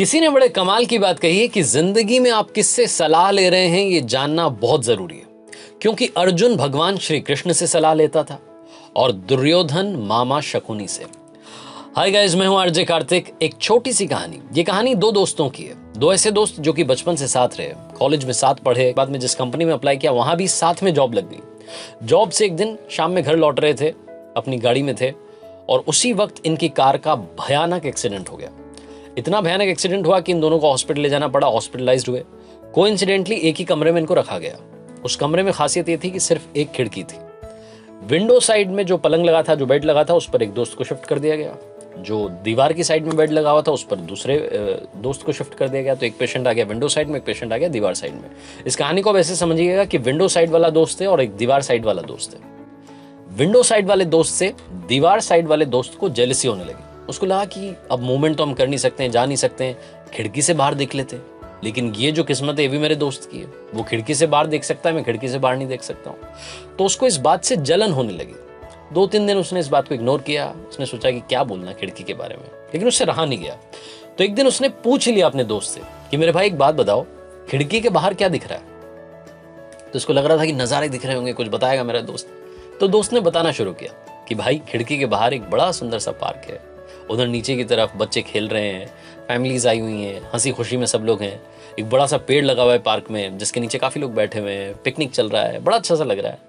किसी ने बड़े कमाल की बात कही है कि जिंदगी में आप किससे सलाह ले रहे हैं ये जानना बहुत जरूरी है, क्योंकि अर्जुन भगवान श्री कृष्ण से सलाह लेता था और दुर्योधन मामा शकुनी से। हाय गाइस, मैं हूं आरजे कार्तिक। एक छोटी सी कहानी। ये कहानी दो दोस्तों की है। दो ऐसे दोस्त जो कि बचपन से साथ रहे, कॉलेज में साथ पढ़े, बाद में जिस कंपनी में अप्लाई किया वहां भी साथ में जॉब लग गई। जॉब से एक दिन शाम में घर लौट रहे थे, अपनी गाड़ी में थे और उसी वक्त इनकी कार का भयानक एक्सीडेंट हो गया। इतना भयानक एक्सीडेंट हुआ कि इन दोनों को हॉस्पिटल ले जाना पड़ा। हॉस्पिटलाइज्ड हुए। कोइंसिडेंटली एक ही कमरे में इनको रखा गया। उस कमरे में खासियत ये थी कि सिर्फ एक खिड़की थी। विंडो साइड में जो पलंग लगा था, जो बेड लगा था, उस पर एक दोस्त को शिफ्ट कर दिया गया। जो दीवार की साइड में बेड लगा हुआ था उस पर दूसरे दोस्त को शिफ्ट कर दिया गया। तो एक पेशेंट आ गया विंडो साइड में, एक पेशेंट आ गया दीवार साइड में। इस कहानी को आप ऐसे समझिएगा कि विंडो साइड वाला दोस्त है और एक दीवार साइड वाला दोस्त है। विंडो साइड वाले दोस्त से दीवार साइड वाले दोस्त को जेलसी होने लगी। उसको लगा कि अब मूवमेंट तो हम कर नहीं सकते हैं, जा नहीं सकते हैं, खिड़की से बाहर देख लेते, लेकिन ये जो किस्मत है ये भी मेरे दोस्त की है। वो खिड़की से बाहर देख सकता है, मैं खिड़की से बाहर नहीं देख सकता हूं। तो उसको इस बात से जलन होने लगी। 2-3 दिन उसने इस बात को इग्नोर किया। उसने सोचा कि क्या बोलना खिड़की के बारे में, लेकिन उससे रहा नहीं गया। तो एक दिन उसने पूछ लिया अपने दोस्त से कि मेरे भाई एक बात बताओ, खिड़की के बाहर क्या दिख रहा है। तो उसको लग रहा था कि नजारे दिख रहे होंगे, कुछ बताएगा मेरा दोस्त। तो दोस्त ने बताना शुरू किया कि भाई खिड़की के बाहर एक बड़ा सुंदर सा पार्क है, उधर नीचे की तरफ बच्चे खेल रहे हैं, फैमिलीज आई हुई हैं, हंसी खुशी में सब लोग हैं। एक बड़ा सा पेड़ लगा हुआ है पार्क में जिसके नीचे काफी लोग बैठे हुए हैं, पिकनिक चल रहा है, बड़ा अच्छा सा लग रहा है।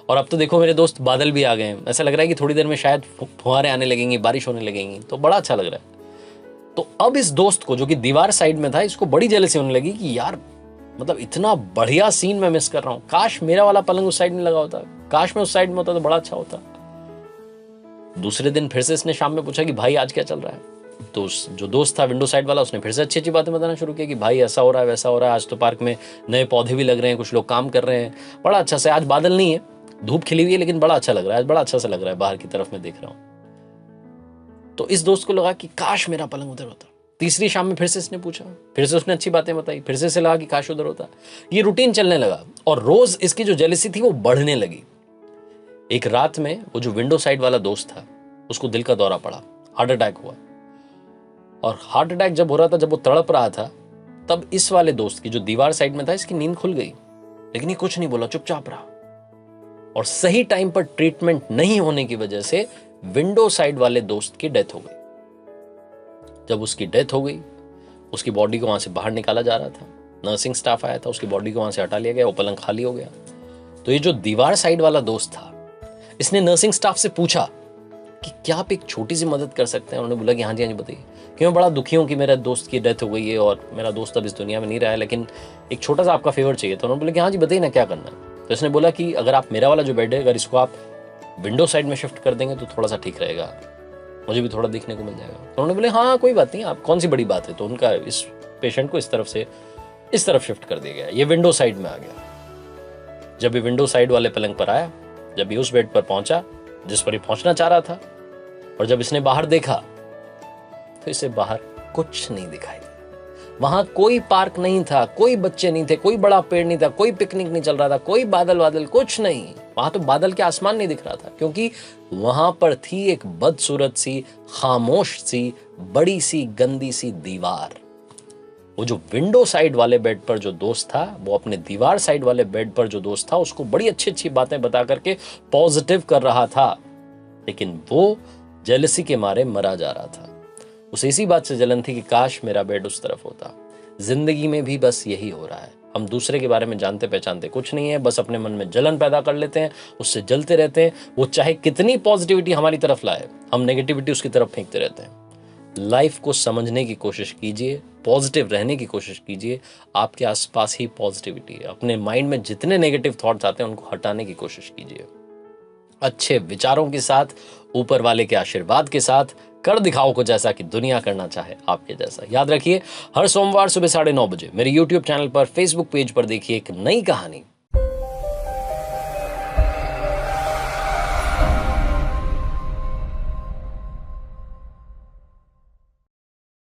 और अब तो देखो मेरे दोस्त, बादल भी आ गए हैं, ऐसा लग रहा है कि थोड़ी देर में शायद फुहारें आने लगेंगी, बारिश होने लगेंगी, तो बड़ा अच्छा लग रहा है। तो अब इस दोस्त को जो कि दीवार साइड में था, इसको बड़ी जेलसी होने लगी कि यार मतलब इतना बढ़िया सीन मैं मिस कर रहा हूं। काश मेरा वाला पलंग उस साइड में लगा होता, काश मैं उस साइड में होता तो बड़ा अच्छा होता। दूसरे दिन फिर से इसने शाम में पूछा कि भाई आज क्या चल रहा है। तो जो दोस्त था विंडो साइड वाला, उसने फिर से अच्छी अच्छी बातें बताना शुरू किया कि भाई ऐसा हो रहा है, वैसा हो रहा है, आज तो पार्क में नए पौधे भी लग रहे हैं, कुछ लोग काम कर रहे हैं, बड़ा अच्छा से। आज बादल नहीं है, धूप खिली हुई है, लेकिन बड़ा अच्छा लग रहा है, आज बड़ा अच्छा सा लग रहा है, बाहर की तरफ मैं देख रहा हूं। तो इस दोस्त को लगा कि काश मेरा पलंग उधर होता। तीसरी शाम में फिर से इसने पूछा, फिर से उसने अच्छी बातें बताई, फिर से लगा कि काश उधर होता। ये रूटीन चलने लगा और रोज इसकी जो जेलसी थी वो बढ़ने लगी। एक रात में वो जो विंडो साइड वाला दोस्त था उसको दिल का दौरा पड़ा, हार्ट अटैक हुआ। और हार्ट अटैक जब हो रहा था, जब वो तड़प रहा था, तब इस वाले दोस्त की जो दीवार साइड में था, इसकी नींद खुल गई, लेकिन ये कुछ नहीं बोला, चुपचाप रहा। और सही टाइम पर ट्रीटमेंट नहीं होने की वजह से विंडो साइड वाले दोस्त की डेथ हो गई। जब उसकी डेथ हो गई, उसकी बॉडी को वहां से बाहर निकाला जा रहा था, नर्सिंग स्टाफ आया था, उसकी बॉडी को वहां से हटा लिया गया, वो पलंग खाली हो गया। तो ये जो दीवार साइड वाला दोस्त था, इसने नर्सिंग स्टाफ से पूछा कि क्या आप एक छोटी सी मदद कर सकते हैं। उन्होंने बोला कि हाँ जी बताइए, कि मैं बड़ा दुखी हूं कि मेरे दोस्त की डेथ हो गई है और मेरा दोस्त अब इस दुनिया में नहीं रहा है, लेकिन एक छोटा सा आपका फेवर चाहिए। तो उन्होंने बोला कि हाँ जी बताइए ना, क्या करना है। तो इसने बोला कि अगर आप मेरा वाला जो बेड है, अगर इसको आप विंडो साइड में शिफ्ट कर देंगे तो थोड़ा सा ठीक रहेगा, मुझे भी थोड़ा देखने को मिल जाएगा। तो उन्होंने बोले हाँ कोई बात नहीं, आप कौन सी बड़ी बात है। तो उनका इस पेशेंट को इस तरफ से इस तरफ शिफ्ट कर दिया गया, ये विंडो साइड में आ गया। जब ये विंडो साइड वाले पलंग पर आया, जब ये उस बेड पर पहुंचा जिस पर ये पहुंचना चाह रहा था, और जब इसने बाहर देखा तो इसे बाहर कुछ नहीं दिखाई दिया। वहां कोई पार्क नहीं था, कोई बच्चे नहीं थे, कोई बड़ा पेड़ नहीं था, कोई पिकनिक नहीं चल रहा था, कोई बादल कुछ नहीं। वहां तो बादल के आसमान नहीं दिख रहा था, क्योंकि वहां पर थी एक बदसूरत सी, खामोश सी, बड़ी सी, गंदी सी दीवार। वो जो विंडो साइड वाले बेड पर जो दोस्त था, वो अपने दीवार साइड वाले बेड पर जो दोस्त था उसको बड़ी अच्छी अच्छी बातें बता करके पॉजिटिव कर रहा था, लेकिन वो जेलसी के मारे मरा जा रहा था। उसे इसी बात से जलन थी कि काश मेरा बेड उस तरफ होता। जिंदगी में भी बस यही हो रहा है, हम दूसरे के बारे में जानते पहचानते कुछ नहीं है, बस अपने मन में जलन पैदा कर लेते हैं, उससे जलते रहते हैं। वो चाहे कितनी पॉजिटिविटी हमारी तरफ लाए, हम नेगेटिविटी उसकी तरफ फेंकते रहते हैं। लाइफ को समझने की कोशिश कीजिए, पॉजिटिव रहने की कोशिश कीजिए। आपके आसपास ही पॉजिटिविटी है। अपने माइंड में जितने नेगेटिव थॉट्स आते हैं उनको हटाने की कोशिश कीजिए। अच्छे विचारों के साथ, ऊपर वाले के आशीर्वाद के साथ कर दिखाओ कुछ ऐसा कि दुनिया करना चाहे आपके जैसा। याद रखिए, हर सोमवार सुबह 9:30 बजे मेरे YouTube चैनल पर, Facebook पेज पर देखिए एक नई कहानी